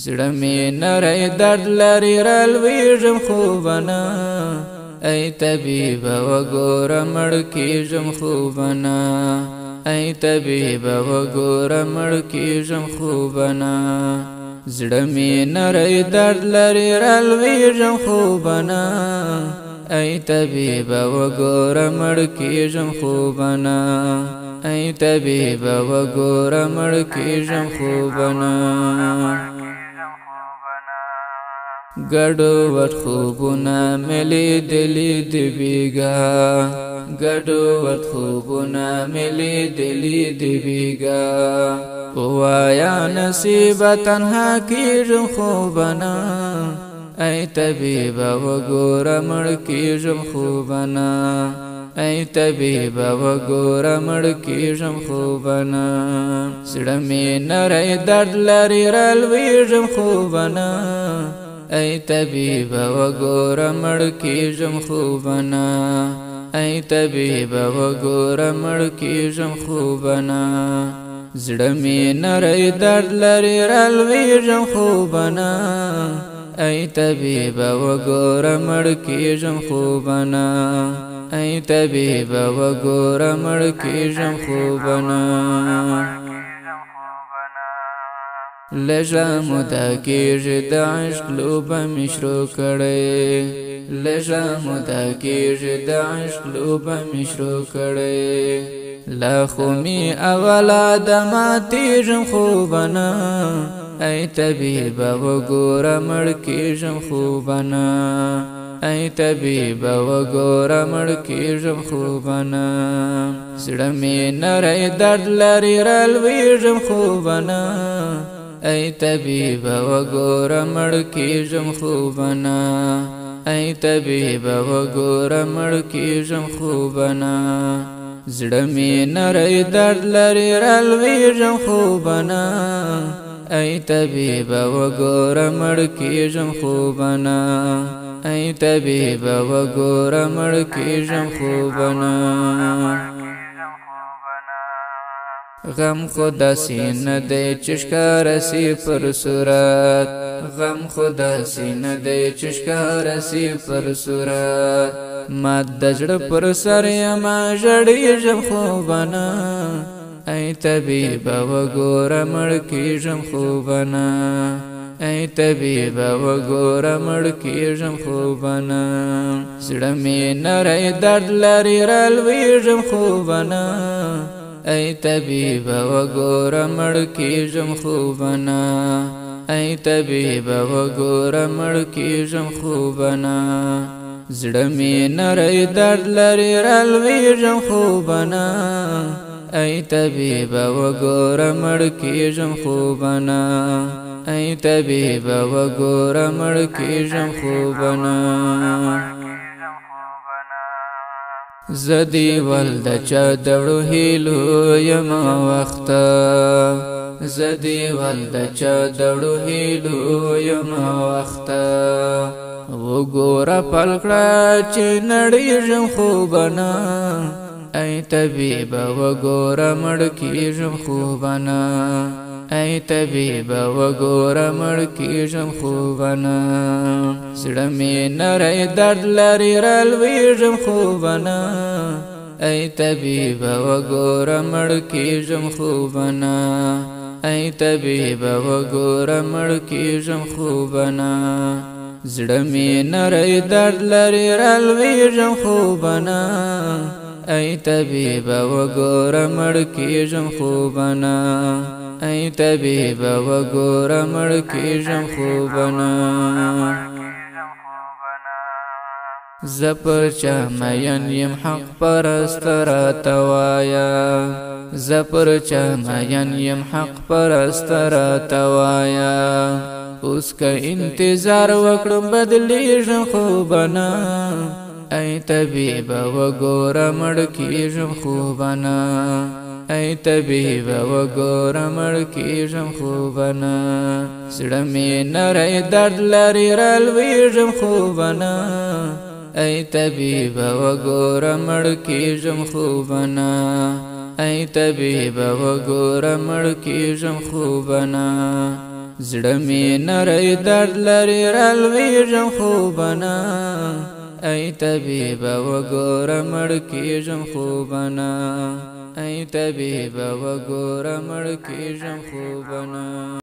زړه مې نری درد لري رالویږم خوبونه ای طبیبه وګوره مړ کېږم خوبونه ای طبیبه وګوره مړ کېږم خوبونه زړه مې نری درد لري رالویږم خوبونه ای طبیبه وګوره مړ کېږم خوبونه ای طبیبه وګوره مړ کېږم خوبونه ګډوډ خوبونه مې لیدلي دي بېګا ګډوډ خوبونه مې لیدلي دي بېګا ووایا نصیبه تنها کېږم خوبونه ای طبیبه وګوره مړ کېږم خوبونه ای طبیبه وګوره مړ کېږم خوبونه زړه مې نری درد لري رالویږم خوبونه ای طبیبه وګوره مړ کېږم خوبونه ای طبیبه وګوره مړ کېږم خوبونه زړه مې نری درد لري رالویږم خوبونه ای طبیبه وګوره مړ کېږم خوبونه ای طبیبه وګوره مړ کېږم خوبونه لږه موده کېږي د عشق لوبه مې شروع کړې لږه موده کېږي د عشق لوبه مې شروع کړې لا خو مې اوله د ماتېږم خوبونه ای طبیبه وګوره مړ کېږم خوبونه ای طبیبه وګوره مړ کېږم خوبونه زړه مې نری درد لري رالویږم خوبونه ای طبیبه وګوره مړ کېږم خوبونه ای طبیبه وګوره مړ کېږم خوبونه زړه مې نری درد لري رالویږم خوبونه ای طبیبه وګوره مړ کېږم خوبونه ای طبیبه وګوره مړ کېږم خوبونه غم خدا سینه دی چې ښکاره سي پر صورت غم خدا سینه دی چې ښکاره سي پر صورت ما د زړه پر سر یمه ژړېږم خوبونه ای طبیبه وګوره مړ کېږم خوبونه ای طبیبه وګوره مړ کېږم خوبونه زړه مې نری درد لري رالویږم خوبونه ای طبیبه وګوره مړ کېږم خوبونه ای طبیبه وګوره مړ کېږم خوبونه زړه مې نری درد لري رالویږم خوبونه ای طبیبه وګوره مړ کېږم خوبونه ای طبیبه وګوره مړ کېږم خوبونه زدی ول د چا دړو هیلو یما وخته زدی ول د چا دړو هیلو یما وخته وګوره پلکړه چې نړېږم خوبونه ای طبیبه وګوره مړ کېږم خوبونه ای طبیبه وګوره مړ کېږم خوبونه زړه مې نری درد لري رالویږم خوبونه ای طبیبه وګوره مړ کېږم خوبونه ای طبیبه وګوره مړ کېږم خوبونه زړه مې نری درد لري رالویږم خوبونه ای طبیبه وګوره مړ کېږم خوبونه ای طبیبه وګوره مړ کېږم خوبونه زه پر چا مین یم حق پرست راته وایه زه پر چا مین یم حق پرست راته وایه اوس که انتظار وکړم بدلیږم خوبونه ای طبیبه وګوره مړ کېږم خوبونه ای طبیبه وګوره مړ کېږم خوبونه زړه مې نری درد لري رالویږم خوبونه ای طبیبه وګوره مړ کېږم خوبونه ای طبیبه وګوره مړ کېږم خوبونه زړه مې نری درد لري رالویږم خوبونه ای طبیبه وګوره مړ کېږم خوبونه ای طبیبه وګوره مړ کېږم خوبونه